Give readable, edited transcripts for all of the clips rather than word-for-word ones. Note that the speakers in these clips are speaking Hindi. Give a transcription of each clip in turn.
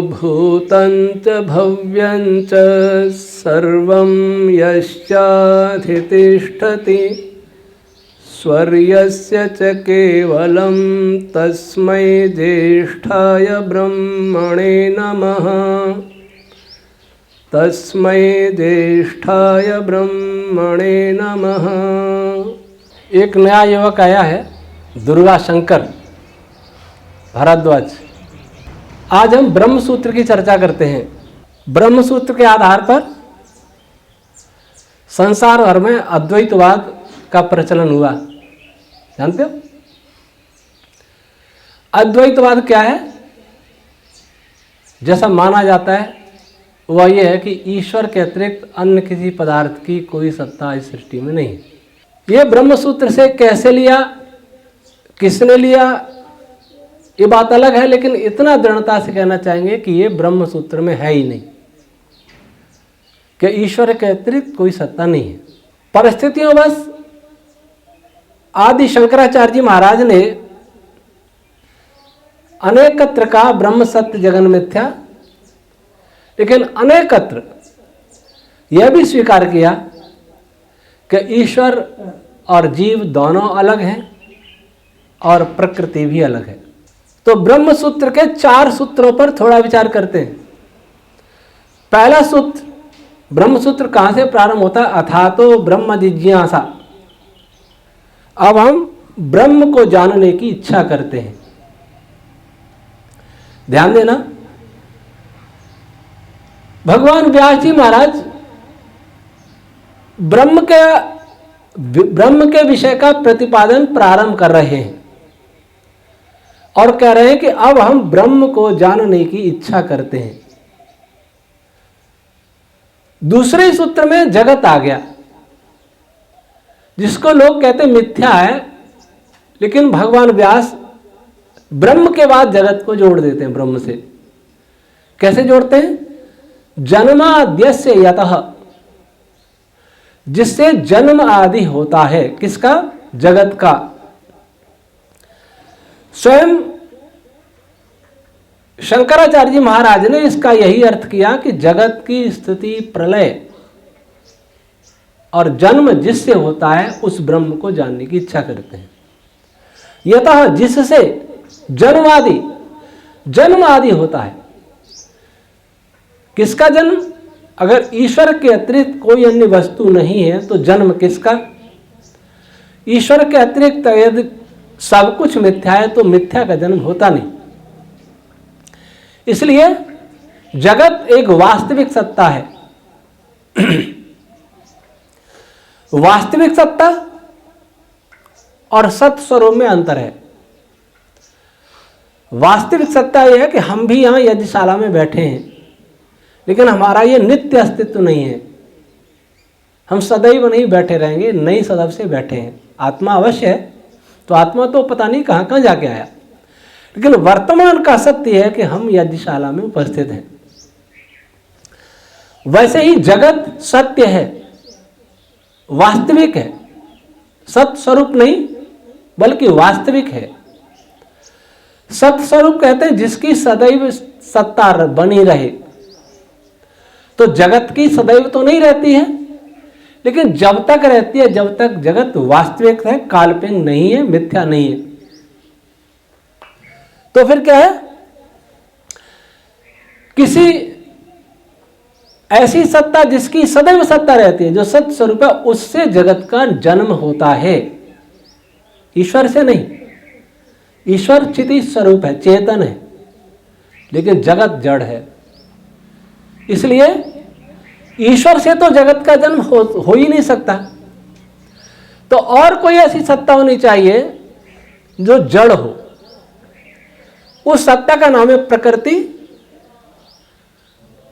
भूतं च भव्यं च सर्वं यश्चाधितिष्ठति स्वर्यस्य च केवलं तस्मै ज्येष्ठाय ब्रह्मणे नमः। तस्मै ज्येष्ठाय ब्रह्मणे नमः। एक नया युवक आया है, दुर्गा शंकर भारद्वाज। आज हम ब्रह्म सूत्र की चर्चा करते हैं। ब्रह्म सूत्र के आधार पर संसार भर में अद्वैतवाद का प्रचलन हुआ, जानते हो? अद्वैतवाद क्या है? जैसा माना जाता है वह यह है कि ईश्वर के अतिरिक्त अन्य किसी पदार्थ की कोई सत्ता इस सृष्टि में नहीं है। ये ब्रह्म सूत्र से कैसे लिया, किसने लिया, ये बात अलग है, लेकिन इतना दृढ़ता से कहना चाहेंगे कि ये ब्रह्म सूत्र में है ही नहीं, कि ईश्वर के अतिरिक्त कोई सत्ता नहीं है। परिस्थितियों बस आदि शंकराचार्य जी महाराज ने अनेकत्र कहा ब्रह्म सत्य जगन मिथ्या, लेकिन अनेकत्र यह भी स्वीकार किया कि ईश्वर और जीव दोनों अलग हैं और प्रकृति भी अलग है। तो ब्रह्म सूत्र के 4 सूत्रों पर थोड़ा विचार करते हैं। पहला सूत्र, ब्रह्म सूत्र कहां से प्रारंभ होता है? अथातो ब्रह्म जिज्ञासा। अब हम ब्रह्म को जानने की इच्छा करते हैं। ध्यान देना, भगवान व्यास जी महाराज ब्रह्म के विषय का प्रतिपादन प्रारंभ कर रहे हैं और कह रहे हैं कि अब हम ब्रह्म को जानने की इच्छा करते हैं। दूसरे सूत्र में जगत आ गया, जिसको लोग कहते मिथ्या है, लेकिन भगवान व्यास ब्रह्म के बाद जगत को जोड़ देते हैं ब्रह्म से। कैसे जोड़ते हैं? जन्माद्यस्य यतः, जिससे जन्म आदि होता है। किसका? जगत का। स्वयं शंकराचार्य जी महाराज ने इसका यही अर्थ किया कि जगत की स्थिति, प्रलय और जन्म जिससे होता है उस ब्रह्म को जानने की इच्छा करते हैं। यतः, जिससे जन्म आदि होता है। किसका जन्म? अगर ईश्वर के अतिरिक्त कोई अन्य वस्तु नहीं है तो जन्म किसका? ईश्वर के अतिरिक्त यदि सब कुछ मिथ्या है तो मिथ्या का जन्म होता नहीं। इसलिए जगत एक वास्तविक सत्ता है। वास्तविक सत्ता और सत्य स्वरूप में अंतर है। वास्तविक सत्ता यह है कि हम भी यहां यज्ञशाला में बैठे हैं, लेकिन हमारा ये नित्य अस्तित्व नहीं है। हम सदैव नहीं बैठे रहेंगे, नहीं सदैव से बैठे हैं। आत्मा अवश्य है, तो आत्मा तो पता नहीं कहां कहां जाके आया, लेकिन वर्तमान का सत्य है कि हम यज्ञशाला में उपस्थित हैं। वैसे ही जगत सत्य है, वास्तविक है, सत्य स्वरूप नहीं बल्कि वास्तविक है। सत्य स्वरूप कहते हैं जिसकी सदैव सत्ता बनी रहे। तो जगत की सदैव तो नहीं रहती है, लेकिन जब तक रहती है, जब तक जगत वास्तविक है, काल्पनिक नहीं है, मिथ्या नहीं है। तो फिर क्या है? किसी ऐसी सत्ता जिसकी सदैव सत्ता रहती है, जो सत्य स्वरूप है, उससे जगत का जन्म होता है, ईश्वर से नहीं। ईश्वर चिति स्वरूप है, चेतन है, लेकिन जगत जड़ है। इसलिए ईश्वर से तो जगत का जन्म हो ही नहीं सकता। तो और कोई ऐसी सत्ता होनी चाहिए जो जड़ हो। उस सत्ता का नाम है प्रकृति।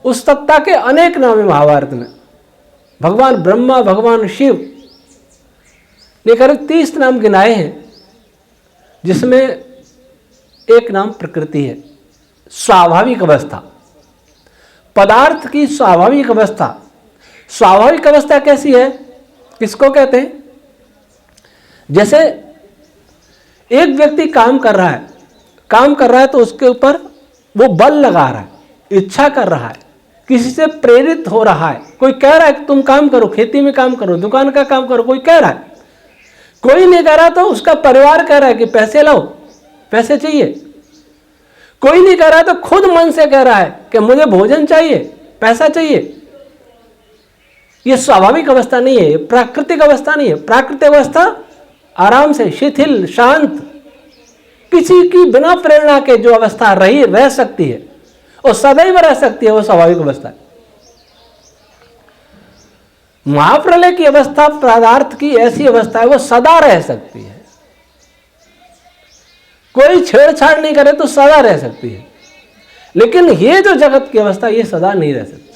उस सत्ता के अनेक नाम है महाभारत में। भगवान ब्रह्मा, भगवान शिव ने करीब 30 नाम गिनाए हैं, जिसमें एक नाम प्रकृति है। स्वाभाविक अवस्था, पदार्थ की स्वाभाविक अवस्था। स्वाभाविक अवस्था कैसी है? किसको कहते हैं? जैसे एक व्यक्ति काम कर रहा है तो उसके ऊपर वो बल लगा रहा है, इच्छा कर रहा है, किसी से प्रेरित हो रहा है, कोई कह रहा है कि तुम काम करो, खेती में काम करो, दुकान का काम करो, कोई कह रहा है, कोई नहीं कह रहा तो उसका परिवार कह रहा है कि पैसे लाओ, पैसे चाहिए। कोई नहीं कह रहा तो खुद मन से कह रहा है कि मुझे भोजन चाहिए, पैसा चाहिए। ये स्वाभाविक अवस्था नहीं है, प्राकृतिक अवस्था नहीं है। प्राकृतिक अवस्था आराम से शिथिल शांत, किसी की बिना प्रेरणा के जो अवस्था रह सकती है और सदैव रह सकती है, वो स्वाभाविक अवस्था है। महाप्रलय की अवस्था पदार्थ की ऐसी अवस्था है, वो सदा रह सकती है, कोई छेड़छाड़ नहीं करे तो सदा रह सकती है। लेकिन ये जो जगत की अवस्था, ये सदा नहीं रह सकती।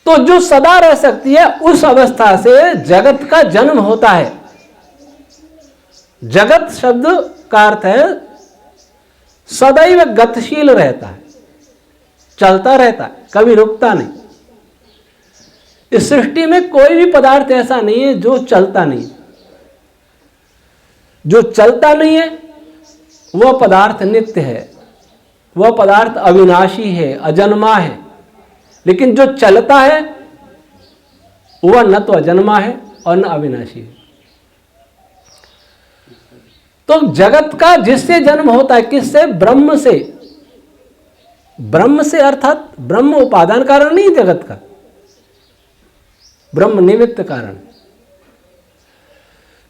तो जो सदा रह सकती है, उस अवस्था से जगत का जन्म होता है। जगत शब्द का अर्थ है सदैव गतिशील रहता है, चलता रहता है, कभी रुकता नहीं। इस सृष्टि में कोई भी पदार्थ ऐसा नहीं है जो चलता नहीं। जो चलता नहीं है वह पदार्थ नित्य है, वह पदार्थ अविनाशी है, अजन्मा है। लेकिन जो चलता है वह न तो अजन्मा है और न अविनाशी है। तो जगत का जिससे जन्म होता है, किससे? ब्रह्म से। ब्रह्म से अर्थात ब्रह्म उपादान कारण नहीं जगत का, ब्रह्म निमित्त कारण।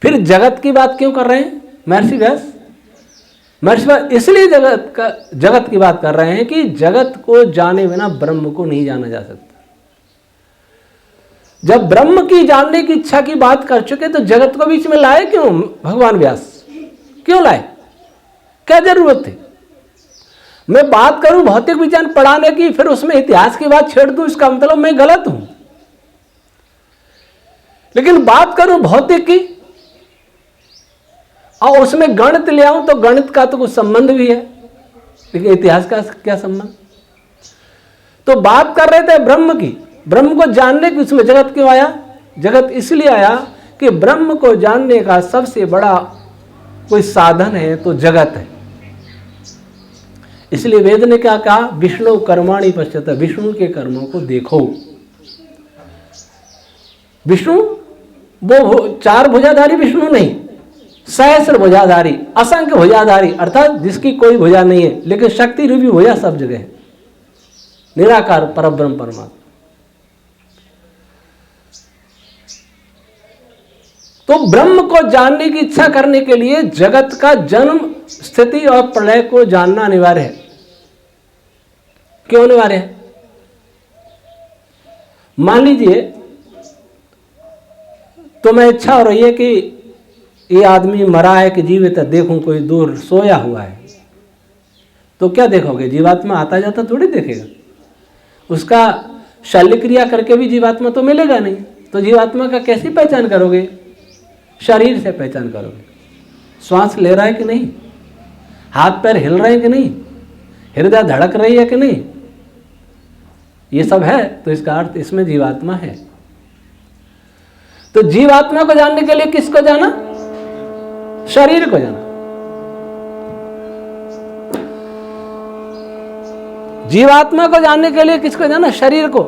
फिर जगत की बात क्यों कर रहे हैं महर्षि व्यास? महर्षि व्यास इसलिए जगत की बात कर रहे हैं कि जगत को जाने बिना ब्रह्म को नहीं जाना जा सकता। जब ब्रह्म की जानने की इच्छा की बात कर चुके तो जगत को बीच में लाए क्यों भगवान व्यास? क्यों लाए? क्या जरूरत थी? मैं बात करूं भौतिक विज्ञान पढ़ाने की, फिर उसमें इतिहास की बात छेड़ दूं, इसका मतलब मैं गलत हूं। लेकिन बात करूं भौतिक की और उसमें गणित ले आऊं तो गणित का तो कुछ संबंध भी है, लेकिन इतिहास का क्या संबंध? तो बात कर रहे थे ब्रह्म की, ब्रह्म को जानने की। उसमें जगत क्यों आया? जगत इसलिए आया कि ब्रह्म को जानने का सबसे बड़ा कोई साधन है तो जगत है। इसलिए वेद ने क्या कहा? विष्णु कर्माणि पश्यत, विष्णु के कर्मों को देखो। विष्णु वो चार भुजाधारी विष्णु नहीं, सहस्र भुजाधारी, असंख्य भुजाधारी, अर्थात जिसकी कोई भुजा नहीं है लेकिन शक्ति रूपी भुजा सब जगह है, निराकार परब्रह्म परमात्मा। तो ब्रह्म को जानने की इच्छा करने के लिए जगत का जन्म, स्थिति और प्रलय को जानना अनिवार्य है। क्यों अनिवार्य है? मान लीजिए तुम्हें इच्छा हो रही है कि ये आदमी मरा है कि जीवित है, देखूं कोई दूर सोया हुआ है, तो क्या देखोगे? जीवात्मा आता जाता थोड़ी देखेगा। उसका शल्य क्रिया करके भी जीवात्मा तो मिलेगा नहीं। तो जीवात्मा का कैसी पहचान करोगे? शरीर से पहचान करोगे। श्वास ले रहा है कि नहीं, हाथ पैर हिल रहे हैं कि नहीं, हृदय धड़क रही है कि नहीं, ये सब है तो इसका अर्थ इसमें जीवात्मा है। तो जीवात्मा को जानने के लिए किसको जाना? शरीर को जाना। जीवात्मा को जानने के लिए किसको जाना? शरीर को।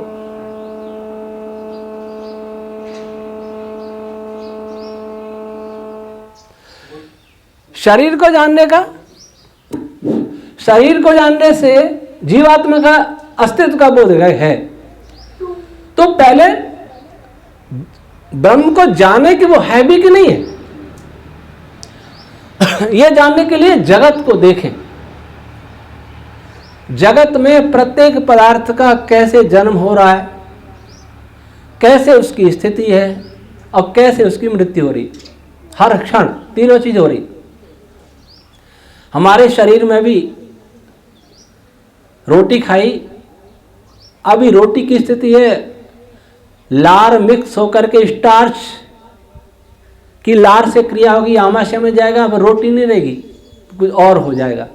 शरीर को जानने का, शरीर को जानने से जीवात्मा का अस्तित्व का बोध है। तो पहले ब्रह्म को जाने कि वो है भी कि नहीं है, यह जानने के लिए जगत को देखें। जगत में प्रत्येक पदार्थ का कैसे जन्म हो रहा है, कैसे उसकी स्थिति है और कैसे उसकी मृत्यु हो रही। हर क्षण तीनों चीज हो रही। हमारे शरीर में भी रोटी खाई, अभी रोटी की स्थिति है लार मिक्स होकर के स्टार्च की लार से क्रिया होगी, आमाशय में जाएगा, अब रोटी नहीं रहेगी, कुछ और हो जाएगा।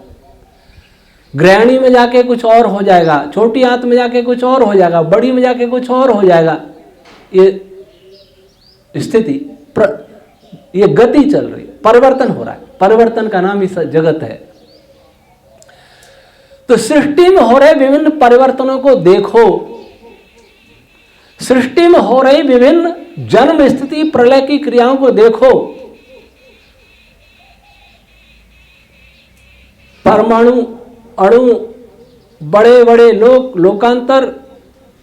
ग्रहणी में जाके कुछ और हो जाएगा, छोटी आंत में जाके कुछ और हो जाएगा, बड़ी में जाके कुछ और हो जाएगा। ये स्थिति, ये गति चल रही, परिवर्तन हो रहा है। परिवर्तन का नाम इस जगत है। तो सृष्टि में हो रहे विभिन्न परिवर्तनों को देखो, सृष्टि में हो रही विभिन्न जन्म स्थिति प्रलय की क्रियाओं को देखो। परमाणु, अणु, बड़े बड़े लोकांतर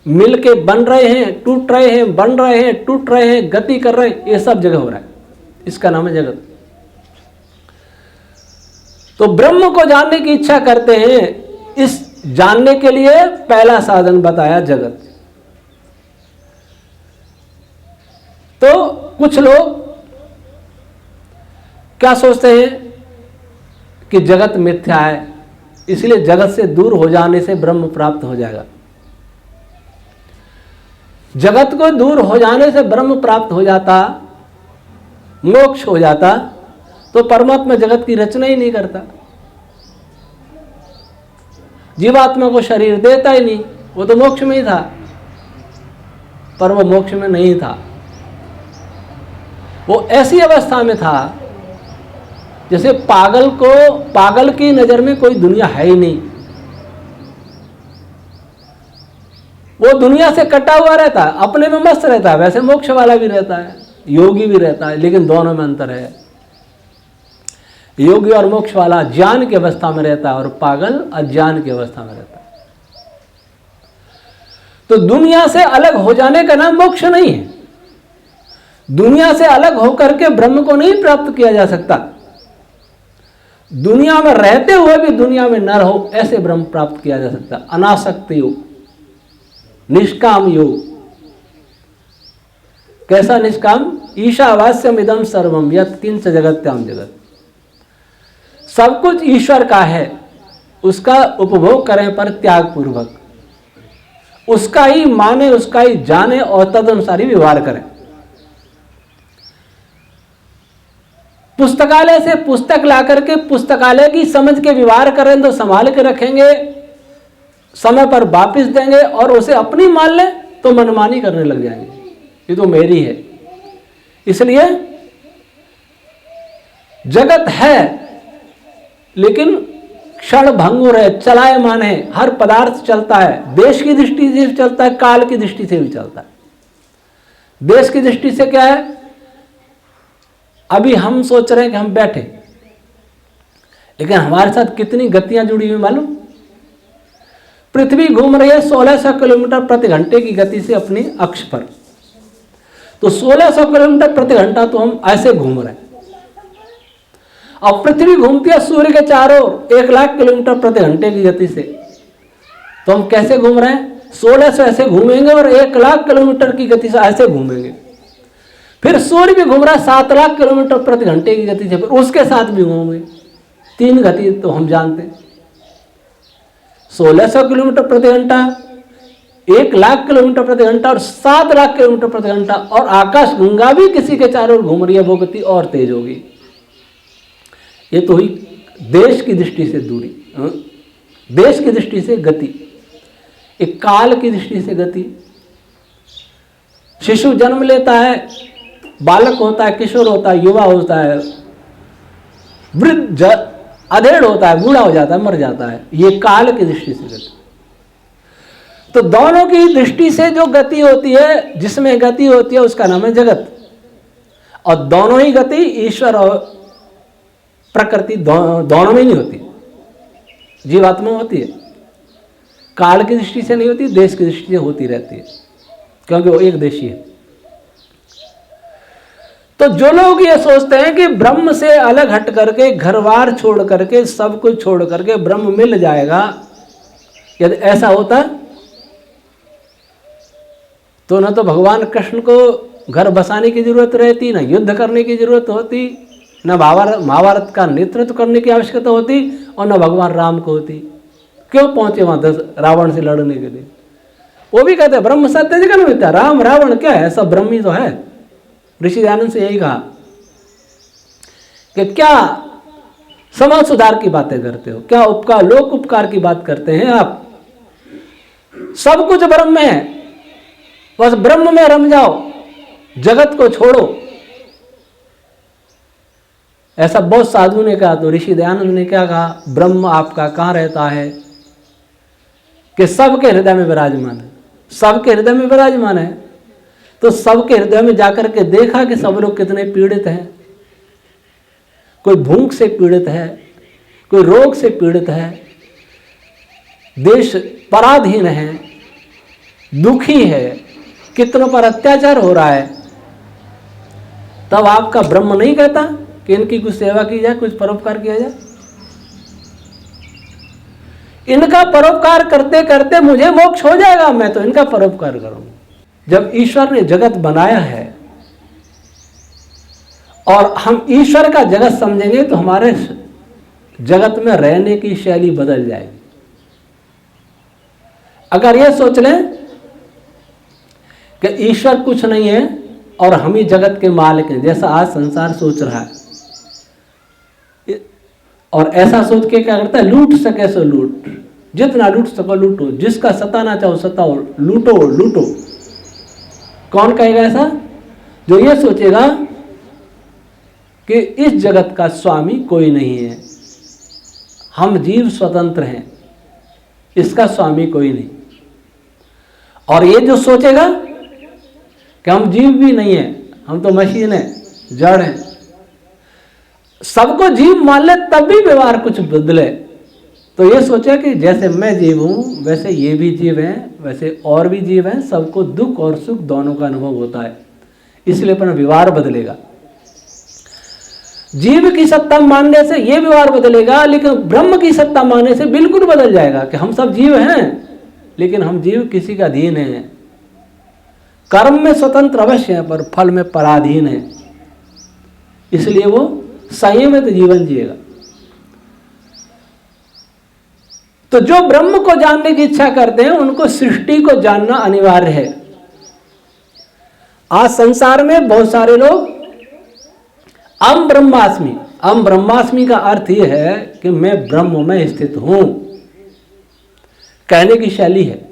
मिलके बन रहे हैं, टूट रहे हैं, बन रहे हैं, टूट रहे हैं, गति कर रहे हैं, ये सब जगह हो रहा है। इसका नाम है जगत। तो ब्रह्म को जानने की इच्छा करते हैं, इस जानने के लिए पहला साधन बताया जगत। तो कुछ लोग क्या सोचते हैं कि जगत मिथ्या है, इसलिए जगत से दूर हो जाने से ब्रह्म प्राप्त हो जाएगा। जगत को दूर हो जाने से ब्रह्म प्राप्त हो जाता, मोक्ष हो जाता, तो परमात्मा जगत की रचना ही नहीं करता, जीवात्मा को शरीर देता ही नहीं, वो तो मोक्ष में ही था, पर वो मोक्ष में नहीं था। वो ऐसी अवस्था में था जैसे पागल की नजर में कोई दुनिया है ही नहीं, वो दुनिया से कटा हुआ रहता है, अपने में मस्त रहता है। वैसे मोक्ष वाला भी रहता है, योगी भी रहता है, लेकिन दोनों में अंतर है। योगी और मोक्ष वाला ज्ञान की अवस्था में रहता है और पागल अज्ञान की अवस्था में रहता है। तो दुनिया से अलग हो जाने का नाम मोक्ष नहीं है। दुनिया से अलग होकर के ब्रह्म को नहीं प्राप्त किया जा सकता। दुनिया में रहते हुए भी दुनिया में न रहो, ऐसे ब्रह्म प्राप्त किया जा सकता। अनासक्त योग, निष्काम योग। कैसा निष्काम? ईशावास्यम इदम सर्वम यत् किंच जगत्याम जगत। सब कुछ ईश्वर का है, उसका उपभोग करें पर त्याग पूर्वक, उसका ही माने, उसका ही जाने और तदनुसार ही व्यवहार करें। पुस्तकालय से पुस्तक ला करके पुस्तकालय की समझ के व्यवहार करें तो संभाल के रखेंगे, समय पर वापस देंगे, और उसे अपनी मान ले तो मनमानी करने लग जाएंगे, ये तो मेरी है। इसलिए जगत है लेकिन क्षण भंगुर है, चलायमान है, हर पदार्थ चलता है, देश की दृष्टि से भी चलता है, काल की दृष्टि से भी चलता है। देश की दृष्टि से क्या है? अभी हम सोच रहे हैं कि हम बैठे, लेकिन हमारे साथ कितनी गतियां जुड़ी हुई मालूम? पृथ्वी घूम रही है 1600 किलोमीटर प्रति घंटे की गति से अपने अक्ष पर, तो 1600 किलोमीटर प्रति घंटा तो हम ऐसे घूम रहे हैं। अब पृथ्वी घूमती है सूर्य के चारों ओर 1 लाख किलोमीटर प्रति घंटे की गति से, तो हम कैसे घूम रहे हैं? 1600 ऐसे घूमेंगे और 1 लाख किलोमीटर की गति से ऐसे घूमेंगे। फिर सूर्य भी घूम रहा है 7 लाख किलोमीटर प्रति घंटे की गति से, फिर उसके साथ भी घूमेंगे। 3 गति तो हम जानते हैं, 1600 किलोमीटर प्रति घंटा, 1 लाख किलोमीटर प्रति घंटा और 7 लाख किलोमीटर प्रति घंटा। और आकाश गंगा भी किसी के चारों ओर घूम रही है, वो गति और तेज होगी। ये तो हुई देश की दृष्टि से दूरी, देश की दृष्टि से गति, एक काल की दृष्टि से गति। शिशु जन्म लेता है, बालक होता है, किशोर होता है, युवा होता है, वृद्ध अधेड़ होता है, बूढ़ा हो जाता है, मर जाता है। ये काल की दृष्टि से गति। तो दोनों की दृष्टि से जो गति होती है, जिसमें गति होती है, उसका नाम है जगत। और दोनों ही गति ईश्वर और प्रकृति दोनों में नहीं होती, जीवात्मा होती है। काल की दृष्टि से नहीं होती, देश की दृष्टि से होती रहती है, क्योंकि वो एक देशी है। तो जो लोग ये सोचते हैं कि ब्रह्म से अलग हट करके, घरवार छोड़ करके, सब कुछ छोड़ करके ब्रह्म मिल जाएगा, यदि ऐसा होता तो न तो भगवान कृष्ण को घर बसाने की जरूरत रहती, न युद्ध करने की जरूरत होती, न महाभारत का नेतृत्व करने की आवश्यकता होती, और न भगवान राम को होती। क्यों पहुंचे वहां रावण से लड़ने के लिए? वो भी कहते हैं ब्रह्म सत्य जगन मिथ्या, राम रावण क्या है, सब ब्रह्म ही तो है। ऋषि दयानंद से यही कहा कि क्या समाज सुधार की बातें करते हो, क्या उपकार, लोक उपकार की बात करते हैं आप? सब कुछ ब्रह्म में है, बस ब्रह्म में रम जाओ, जगत को छोड़ो। ऐसा बहुत साधु ने कहा। तो ऋषि दयानंद ने क्या कहा? ब्रह्म आपका कहाँ रहता है? कि सबके हृदय में विराजमान है, सबके हृदय में विराजमान है। तो सबके हृदय में जाकर के देखा कि सब लोग कितने पीड़ित हैं। कोई भूख से पीड़ित है, कोई रोग से पीड़ित है, देश पराधीन है, दुखी है, कितनों पर अत्याचार हो रहा है। तब आपका ब्रह्म नहीं कहता कि इनकी कुछ सेवा की जाए, कुछ परोपकार किया जाए। इनका परोपकार करते करते मुझे मोक्ष हो जाएगा, मैं तो इनका परोपकार करूंगा। जब ईश्वर ने जगत बनाया है और हम ईश्वर का जगत समझेंगे तो हमारे जगत में रहने की शैली बदल जाएगी। अगर यह सोच लें कि ईश्वर कुछ नहीं है और हम ही जगत के मालिक हैं, जैसा आज संसार सोच रहा है, और ऐसा सोच के क्या करता है, लूट सके सो लूट, जितना लूट सको लूटो, जिसका सताना चाहो सताओ, लूटो लूटो। कौन कहेगा ऐसा? जो ये सोचेगा कि इस जगत का स्वामी कोई नहीं है, हम जीव स्वतंत्र हैं, इसका स्वामी कोई नहीं। और ये जो सोचेगा कि हम जीव भी नहीं है, हम तो मशीन है, जड़ है, सबको जीव मान ले तब भी व्यवहार कुछ बदले। तो ये सोचे कि जैसे मैं जीव हूं वैसे ये भी जीव हैं, वैसे और भी जीव हैं, सबको दुख और सुख दोनों का अनुभव होता है, इसलिए अपना व्यवहार बदलेगा। जीव की सत्ता मानने से ये व्यवहार बदलेगा, लेकिन ब्रह्म की सत्ता मानने से बिल्कुल बदल जाएगा कि हम सब जीव हैं, लेकिन हम जीव किसी का अधीन हैं। कर्म में स्वतंत्र अवश्य है पर फल में पराधीन है, इसलिए वो संयमित जीवन जिएगा। तो जो ब्रह्म को जानने की इच्छा करते हैं उनको सृष्टि को जानना अनिवार्य है। आज संसार में बहुत सारे लोग अहम ब्रह्मास्मि, अहम ब्रह्मास्मि का अर्थ यह है कि मैं ब्रह्म में स्थित हूं, कहने की शैली है।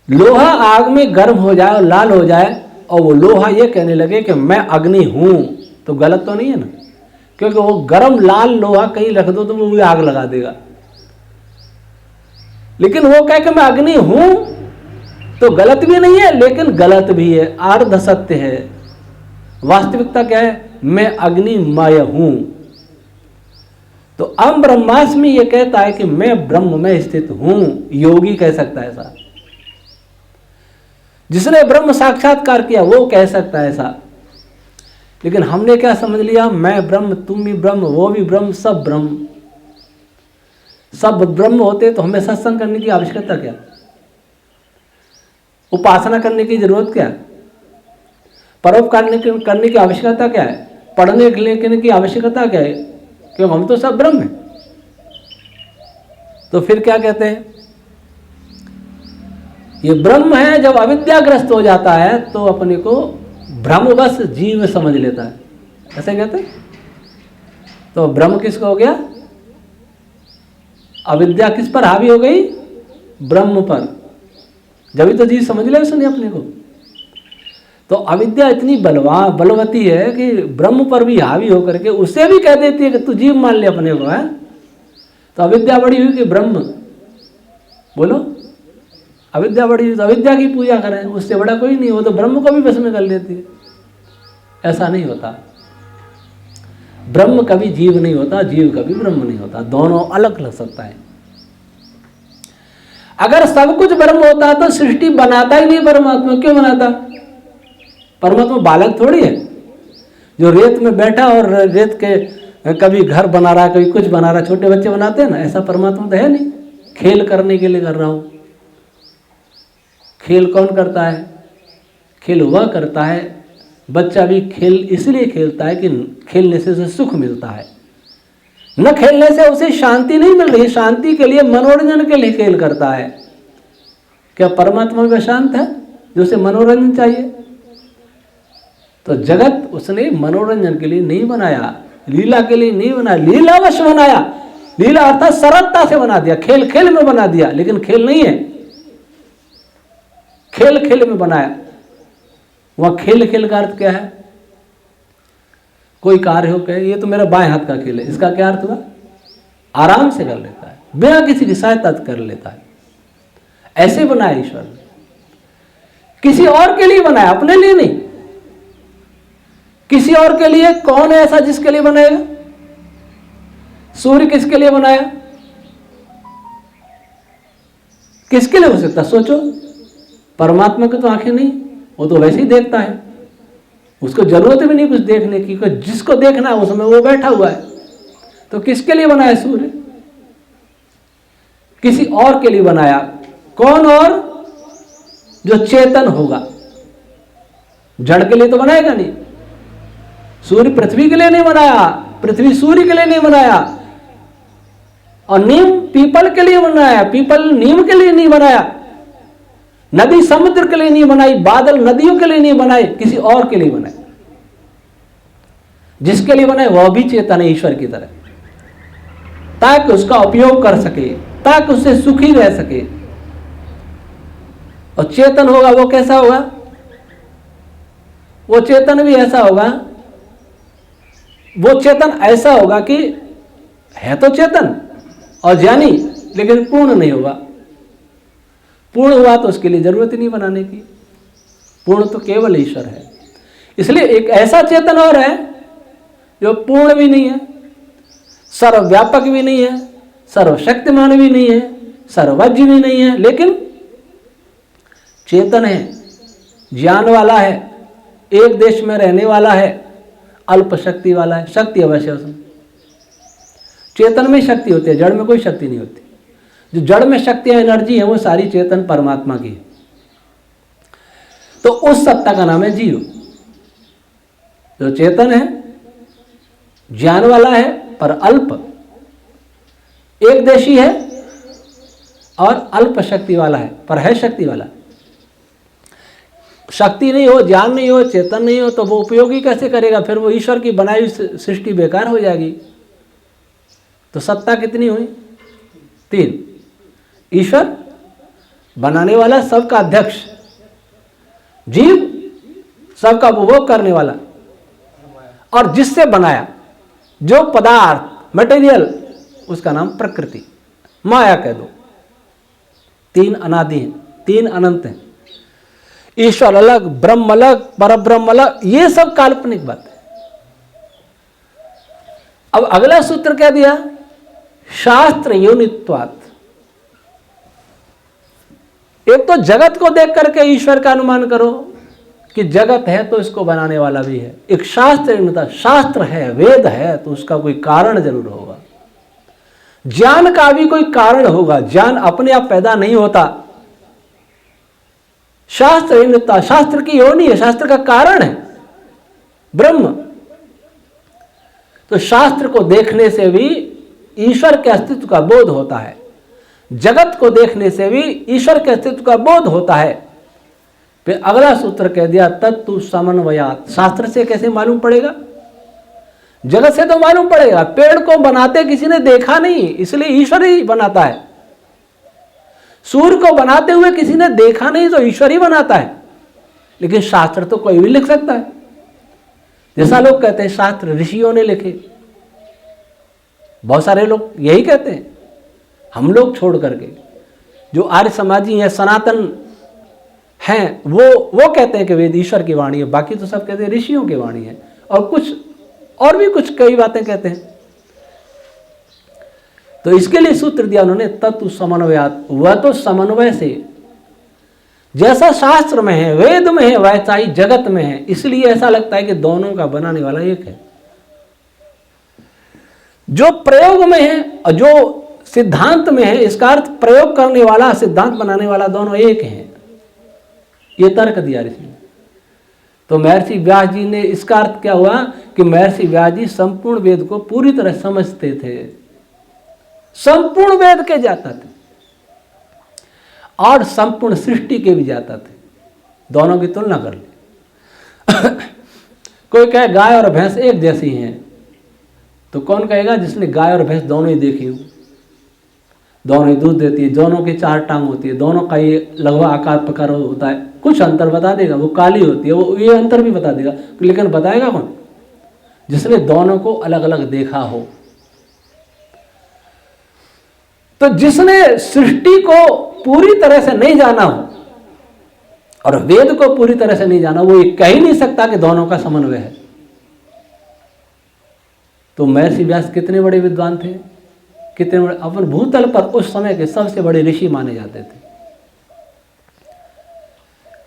लोहा आग में गर्म हो जाए और लाल हो जाए और वो लोहा ये कहने लगे कि मैं अग्नि हूं, तो गलत तो नहीं है ना, क्योंकि वो गर्म लाल लोहा कहीं रख दो तो वो भी आग लगा देगा। लेकिन वो कहे कि मैं अग्नि हूं तो गलत भी नहीं है, लेकिन गलत भी है, अर्ध सत्य है। वास्तविकता क्या है? मैं अग्निमय हूं। तो अहम ब्रह्मास्मि ये कहता है कि मैं ब्रह्म में स्थित हूं। योगी कह सकता है ऐसा, जिसने ब्रह्म साक्षात्कार किया वो कह सकता है ऐसा। लेकिन हमने क्या समझ लिया, मैं ब्रह्म, तुम भी ब्रह्म, वो भी ब्रह्म, सब ब्रह्म। सब ब्रह्म होते तो हमें सत्संग करने की आवश्यकता क्या, उपासना करने की जरूरत क्या है, परोपकार करने की आवश्यकता क्या है, पढ़ने लिखने की आवश्यकता क्या है, क्योंकि हम तो सब ब्रह्म हैं। तो फिर क्या कहते हैं, ये ब्रह्म है। जब अविद्याग्रस्त हो जाता है तो अपने को ब्रह्मवश जीव समझ लेता है, ऐसे कहते हैं। तो ब्रह्म किसको हो गया? अविद्या किस पर हावी हो गई? ब्रह्म पर। जब ही तो जीव समझ ले उसने अपने को। तो अविद्या इतनी बलवती है कि ब्रह्म पर भी हावी होकर के उसे भी कह देती है कि तू जीव मान ले अपने को, है। तो अविद्या बड़ी हुई कि ब्रह्म, बोलो, अविद्या बड़ी हुई तो अविद्या की पूजा करें, उससे बड़ा कोई नहीं। वो तो ब्रह्म को भी बस में कर लेती है। ऐसा नहीं होता। ब्रह्म कभी जीव नहीं होता, जीव कभी ब्रह्म नहीं होता, दोनों अलग लग सकता है। अगर सब कुछ ब्रह्म होता तो सृष्टि बनाता ही नहीं परमात्मा। क्यों बनाता? परमात्मा बालक थोड़ी है जो रेत में बैठा और रेत के कभी घर बना रहा, कभी कुछ बना रहा। छोटे बच्चे बनाते हैं ना, ऐसा परमात्मा तो है नहीं। खेल करने के लिए कर रहा हूं। खेल कौन करता है? खेल वह करता है। बच्चा भी खेल इसलिए खेलता है कि खेलने से उसे सुख मिलता है, न खेलने से उसे शांति नहीं मिल रही। शांति के लिए, मनोरंजन के लिए खेल करता है। क्या परमात्मा भी शांत है जो उसे मनोरंजन चाहिए? तो जगत उसने मनोरंजन के लिए नहीं बनाया, लीला के लिए नहीं बनाया, लीलावश बनाया। लीला अर्थात सरलता से बना दिया, खेल खेल में बना दिया, लेकिन खेल नहीं है। खेल खेल में बनाया। वह खेल खेल का अर्थ क्या है? कोई कार्य हो कहे ये तो मेरा बाएं हाथ का खेल है, इसका क्या अर्थ हुआ? आराम से कर लेता है, बिना किसी की सहायता कर लेता है। ऐसे बनाया ईश्वर ने, किसी और के लिए बनाया, अपने लिए नहीं। किसी और के लिए कौन है ऐसा जिसके लिए बनाएगा? सूर्य किसके लिए बनाया? किसके लिए हो सकता? सोचो, परमात्मा की तो आंखें नहीं, वो तो वैसे ही देखता है, उसको जरूरत भी नहीं कुछ देखने की, जिसको देखना है उसमें वो बैठा हुआ है। तो किसके लिए बनाया सूर्य? किसी और के लिए बनाया। कौन? और जो चेतन होगा। जड़ के लिए तो बनाएगा नहीं। सूर्य पृथ्वी के लिए नहीं बनाया, पृथ्वी सूर्य के लिए नहीं बनाया, और नीम पीपल के लिए बनाया, पीपल नीम के लिए नहीं बनाया, नदी समुद्र के लिए नहीं बनाई, बादल नदियों के लिए नहीं बनाए, किसी और के लिए बनाए। जिसके लिए बनाए वह भी चेतन है ईश्वर की तरह, ताकि उसका उपयोग कर सके, ताकि उससे सुखी रह सके। और चेतन होगा वो कैसा होगा? वो चेतन भी ऐसा होगा, वो चेतन ऐसा होगा कि है तो चेतन और ज्ञानी, लेकिन पूर्ण नहीं होगा। पूर्ण हुआ तो उसके लिए जरूरत ही नहीं बनाने की। पूर्ण तो केवल ईश्वर है। इसलिए एक ऐसा चेतन और है जो पूर्ण भी नहीं है, सर्वव्यापक भी नहीं है, सर्वशक्तिमान भी नहीं है, सर्वज्ञ भी नहीं है, लेकिन चेतन है, ज्ञान वाला है, एक देश में रहने वाला है, अल्प शक्ति वाला है। शक्ति अवश्य उसमें, चेतन में शक्ति होती है, जड़ में कोई शक्ति नहीं होती। जो जड़ में शक्ति है, एनर्जी है, वो सारी चेतन परमात्मा की है। तो उस सत्ता का नाम है जीव। जो चेतन है, ज्ञान वाला है, पर अल्प, एक देशी है और अल्प शक्ति वाला है, पर है शक्ति वाला। शक्ति नहीं हो, ज्ञान नहीं हो, चेतन नहीं हो, तो वो उपयोगी कैसे करेगा? फिर वो ईश्वर की बनाई सृष्टि बेकार हो जाएगी। तो सत्ता कितनी हुई? 3। ईश्वर बनाने वाला, सबका अध्यक्ष, जीव सबका उपभोग करने वाला, और जिससे बनाया जो पदार्थ मटेरियल, उसका नाम प्रकृति, माया कह दो। 3 अनादि हैं, 3 अनंत हैं। ईश्वर अलग, ब्रह्म अलग, परब्रह्म अलग, ये सब काल्पनिक बात है। अब अगला सूत्र क्या दिया? शास्त्र योनित्वात्। एक तो जगत को देख करके ईश्वर का अनुमान करो कि जगत है तो इसको बनाने वाला भी है। एक शास्त्र, शास्त्र है, वेद है, तो उसका कोई कारण जरूर होगा। ज्ञान का भी कोई कारण होगा, ज्ञान अपने आप पैदा नहीं होता। शास्त्र, शास्त्र की योनि है, शास्त्र का कारण है ब्रह्म। तो शास्त्र को देखने से भी ईश्वर के अस्तित्व का बोध होता है, जगत को देखने से भी ईश्वर के अस्तित्व का बोध होता है। फिर अगला सूत्र कह दिया तत्तु समन्वयात्। शास्त्र से कैसे मालूम पड़ेगा? जगत से तो मालूम पड़ेगा। पेड़ को बनाते किसी ने देखा नहीं, इसलिए ईश्वर ही बनाता है। सूर्य को बनाते हुए किसी ने देखा नहीं, तो ईश्वर ही बनाता है। लेकिन शास्त्र तो कोई भी लिख सकता है। जैसा लोग कहते हैं शास्त्र ऋषियों ने लिखे, बहुत सारे लोग यही कहते हैं। हम लोग छोड़ करके जो आर्य समाजी हैं, सनातन हैं, वो कहते हैं कि वेद ईश्वर की वाणी है। बाकी तो सब कहते हैं ऋषियों की वाणी है, और कुछ और भी कुछ कई बातें कहते हैं। तो इसके लिए सूत्र दिया उन्होंने तत्व समन्वयात्। वह तो समन्वय से, जैसा शास्त्र में है, वेद में है, वैसा ही जगत में है। इसलिए ऐसा लगता है कि दोनों का बनाने वाला एक है। जो प्रयोग में है और जो सिद्धांत में है, इसका अर्थ प्रयोग करने वाला, सिद्धांत बनाने वाला, दोनों एक हैं। ये तर्क दिया ऋषि ने। तो महर्षि व्यास जी ने, इसका अर्थ क्या हुआ कि महर्षि व्यास जी संपूर्ण वेद को पूरी तरह समझते थे, संपूर्ण वेद के जाता थे और संपूर्ण सृष्टि के भी जाता थे। दोनों की तुलना कर ले। कोई कहे गाय और भैंस एक जैसी हैं, तो कौन कहेगा? जिसने गाय और भैंस दोनों ही देखी हो, दोनों ही दूध देती है, दोनों की 4 टांग होती है, दोनों का ये लगभग आकार प्रकार होता है। कुछ अंतर बता देगा, वो काली होती है, वो ये अंतर भी बता देगा, लेकिन बताएगा कौन? जिसने दोनों को अलग अलग देखा हो। तो जिसने सृष्टि को पूरी तरह से नहीं जाना हो और वेद को पूरी तरह से नहीं जाना, वो ये कह ही नहीं सकता कि दोनों का समन्वय है। तो महर्षि व्यास कितने बड़े विद्वान थे, कितने बड़े, अपन भूतल पर उस समय के सबसे बड़े ऋषि माने जाते थे।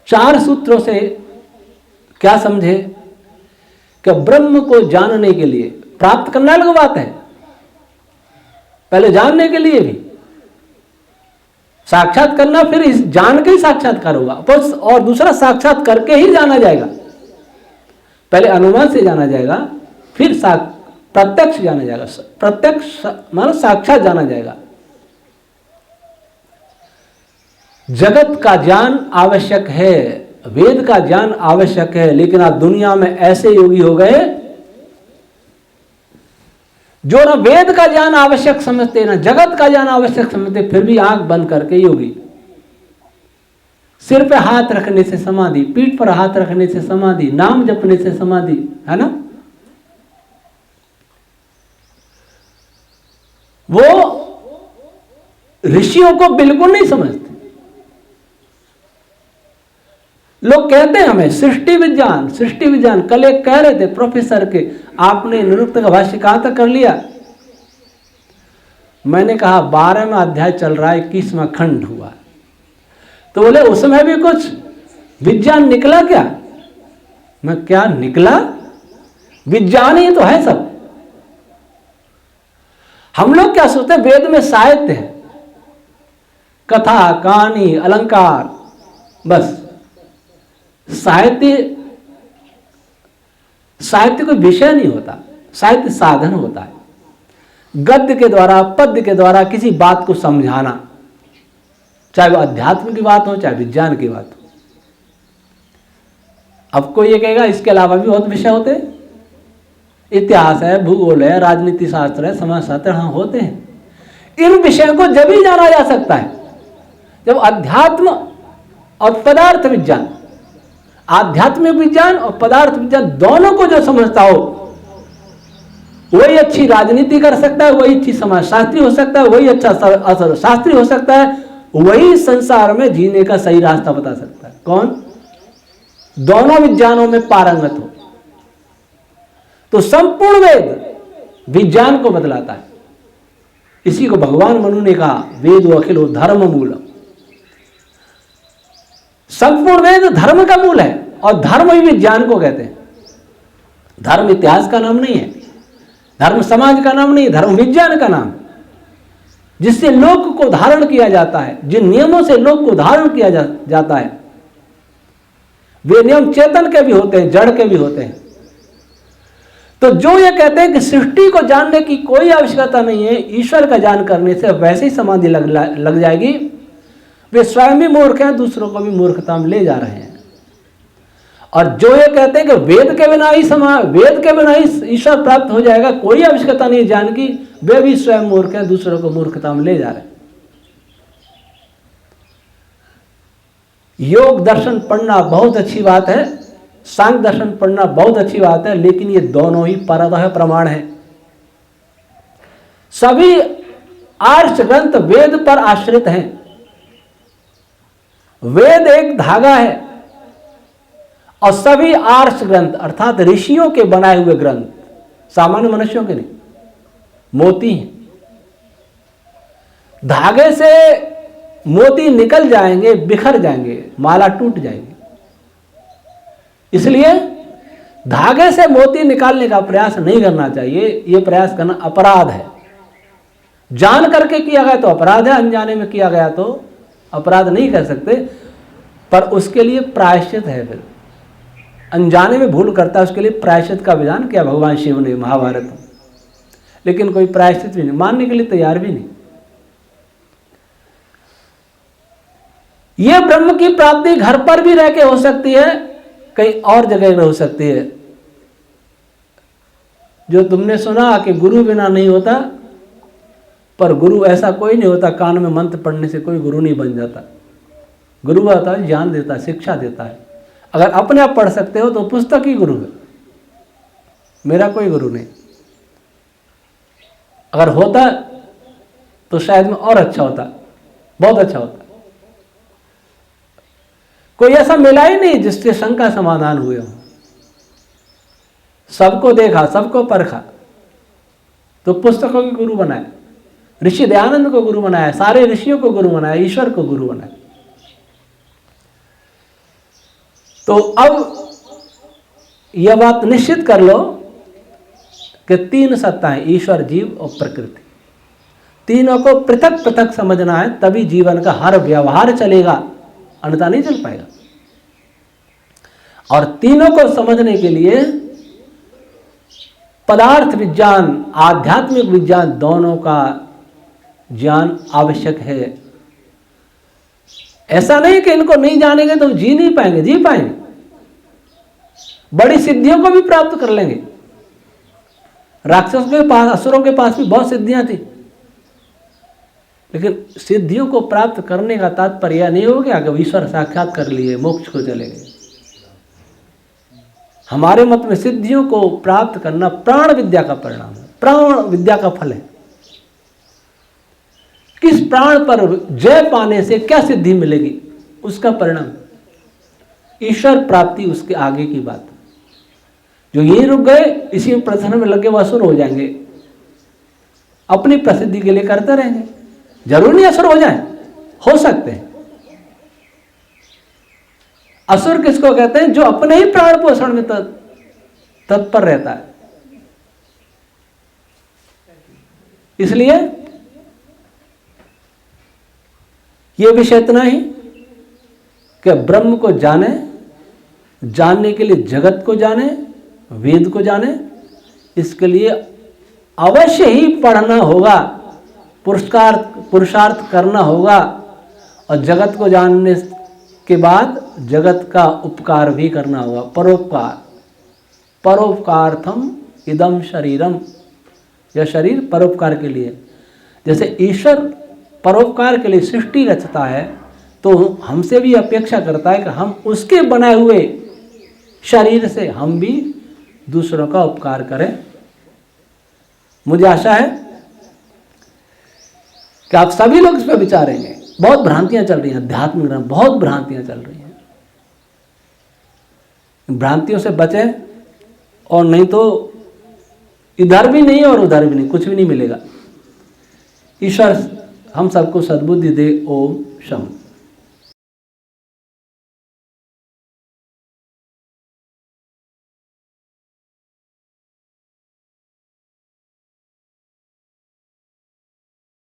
4 सूत्रों से क्या समझे कि ब्रह्म को जानने के लिए प्राप्त करना अलग बात है, पहले जानने के लिए भी साक्षात करना, फिर इस जान के ही साक्षात्कार होगा, और दूसरा साक्षात करके ही जाना जाएगा। पहले अनुमान से जाना जाएगा, फिर प्रत्यक्ष जाना जाएगा। प्रत्यक्ष मतलब साक्षात जाना जाएगा। जगत का ज्ञान आवश्यक है, वेद का ज्ञान आवश्यक है, लेकिन आज दुनिया में ऐसे योगी हो गए जो ना वेद का ज्ञान आवश्यक समझते, ना जगत का ज्ञान आवश्यक समझते, फिर भी आंख बंद करके योगी। सिर पे हाथ रखने से समाधि, पीठ पर हाथ रखने से समाधि, नाम जपने से समाधि, है ना। वो ऋषियों को बिल्कुल नहीं समझते। लोग कहते हैं हमें सृष्टि विज्ञान, सृष्टि विज्ञान। कल एक कह रहे थे प्रोफेसर के, आपने निरुक्त का भाष्य कहां तक कर लिया? मैंने कहा 12वां अध्याय चल रहा है, 21वां खंड हुआ। तो बोले उसमें भी कुछ विज्ञान निकला क्या? मैं क्या निकला? विज्ञान ही तो है सब। हम लोग क्या सोचते हैं, वेद में साहित्य है, कथा कहानी अलंकार, बस साहित्य कोई विषय नहीं होता, साहित्य साधन होता है। गद्य के द्वारा, पद्य के द्वारा किसी बात को समझाना, चाहे वो अध्यात्म की बात हो चाहे विज्ञान की बात हो। अब कोई ये कहेगा इसके अलावा भी बहुत विषय होते हैं, इतिहास है, भूगोल है, राजनीति शास्त्र है, समाज शास्त्र, हाँ होते हैं। इन विषयों को जब ही जाना जा सकता है जब अध्यात्म और पदार्थ विज्ञान, आध्यात्मिक विज्ञान और पदार्थ विज्ञान दोनों को जो समझता हो, वही अच्छी राजनीति कर सकता है, वही अच्छी समाजशास्त्री हो सकता है, वही अच्छा शास्त्री हो सकता है, वही संसार में जीने का सही रास्ता बता सकता है। कौन? दोनों विज्ञानों में पारंगत हो। तो संपूर्ण वेद विज्ञान को बतलाता है। इसी को भगवान मनु ने कहा, वेदो अखिलो धर्म मूलम। संपूर्ण वेद धर्म का मूल है, और धर्म ही विज्ञान को कहते हैं। धर्म इतिहास का नाम नहीं है, धर्म समाज का नाम नहीं, धर्म विज्ञान का नाम, जिससे लोक को धारण किया जाता है, जिन नियमों से लोक को धारण किया जाता है, वे नियम चेतन के भी होते हैं, जड़ के भी होते हैं। तो जो ये कहते हैं कि सृष्टि को जानने की कोई आवश्यकता नहीं है, ईश्वर का ज्ञान करने से वैसे ही समाधि लग जाएगी, वे स्वयं भी मूर्ख हैं, दूसरों को भी मूर्खता में ले जा रहे हैं। और जो ये कहते हैं कि वेद के बिना ही ईश्वर प्राप्त हो जाएगा, कोई आवश्यकता नहीं ज्ञान की, वे भी स्वयं मूर्ख हैं, दूसरों को मूर्खता में ले जा रहे हैं। योग दर्शन पढ़ना बहुत अच्छी बात है, सांख्य दर्शन पढ़ना बहुत अच्छी बात है, लेकिन ये दोनों ही परतः प्रमाण है। सभी आर्ष ग्रंथ वेद पर आश्रित हैं। वेद एक धागा है और सभी आर्ष ग्रंथ अर्थात ऋषियों के बनाए हुए ग्रंथ, सामान्य मनुष्यों के नहीं, मोती हैं। धागे से मोती निकल जाएंगे, बिखर जाएंगे, माला टूट जाएगी। इसलिए धागे से मोती निकालने का प्रयास नहीं करना चाहिए, यह प्रयास करना अपराध है। जान करके किया गया तो अपराध है, अनजाने में किया गया तो अपराध नहीं कर सकते, पर उसके लिए प्रायश्चित है। फिर अनजाने में भूल करता है, उसके लिए प्रायश्चित का विधान किया भगवान शिव ने महाभारत में, लेकिन कोई प्रायश्चित भी नहीं, मानने के लिए तैयार भी नहीं। यह ब्रह्म की प्राप्ति घर पर भी रह के हो सकती है, कहीं और जगह हो सकती है। जो तुमने सुना कि गुरु बिना नहीं होता, पर गुरु ऐसा कोई नहीं होता, कान में मंत्र पढ़ने से कोई गुरु नहीं बन जाता। गुरु होता है ज्ञान देता है, शिक्षा देता है। अगर अपने आप पढ़ सकते हो तो पुस्तक ही गुरु है, मेरा कोई गुरु नहीं। अगर होता तो शायद में और अच्छा होता, बहुत अच्छा होता। कोई ऐसा मिला ही नहीं जिससे शंका समाधान हुए हो। सबको देखा, सबको परखा, तो पुस्तकों के गुरु बनाए, ऋषि दयानंद को गुरु बनाया, सारे ऋषियों को गुरु बनाया, ईश्वर को गुरु बनाया। तो अब यह बात निश्चित कर लो कि तीन सत्ताएं, ईश्वर, जीव और प्रकृति, तीनों को पृथक पृथक समझना है, तभी जीवन का हर व्यवहार चलेगा, अन्यथा नहीं चल पाएगा। और तीनों को समझने के लिए पदार्थ विज्ञान, आध्यात्मिक विज्ञान, दोनों का ज्ञान आवश्यक है। ऐसा नहीं कि इनको नहीं जानेंगे तो जी नहीं पाएंगे, जी पाएंगे, बड़ी सिद्धियों को भी प्राप्त कर लेंगे। राक्षसों के पास, असुरों के पास भी बहुत सिद्धियां थी, लेकिन सिद्धियों को प्राप्त करने का तात्पर्य नहीं हो गया कि ईश्वर साक्षात कर लिए, मोक्ष को चले गए। हमारे मत में सिद्धियों को प्राप्त करना प्राण विद्या का परिणाम है, प्राण विद्या का फल है। किस प्राण पर जय पाने से क्या सिद्धि मिलेगी, उसका परिणाम। ईश्वर प्राप्ति उसके आगे की बात। जो यही रुक गए, इसी प्रश्न में लगे, वो असुर हो जाएंगे, अपनी प्रसिद्धि के लिए करते रहेंगे। जरूर नहीं असुर हो जाए, हो सकते हैं। असुर किसको कहते हैं? जो अपने ही प्राण पोषण में तत्पर रहता है। इसलिए यह विषय इतना ही कि ब्रह्म को जाने, जानने के लिए जगत को जाने, वेद को जाने, इसके लिए अवश्य ही पढ़ना होगा, पुरुषार्थ करना होगा, और जगत को जानने के बाद जगत का उपकार भी करना होगा, परोपकार। परोपकार्थम इदम शरीरम, यह शरीर परोपकार के लिए। जैसे ईश्वर परोपकार के लिए सृष्टि रचता है, तो हमसे भी अपेक्षा करता है कि हम उसके बनाए हुए शरीर से हम भी दूसरों का उपकार करें। मुझे आशा है कि आप सभी लोग इस पर विचारेंगे। बहुत भ्रांतियां चल रही हैं, अध्यात्म ग्रंथ, बहुत भ्रांतियां चल रही हैं। भ्रांतियों से बचें, और नहीं तो इधर भी नहीं और उधर भी नहीं, कुछ भी नहीं मिलेगा। ईश्वर हम सबको सद्बुद्धि दे। ओम शम।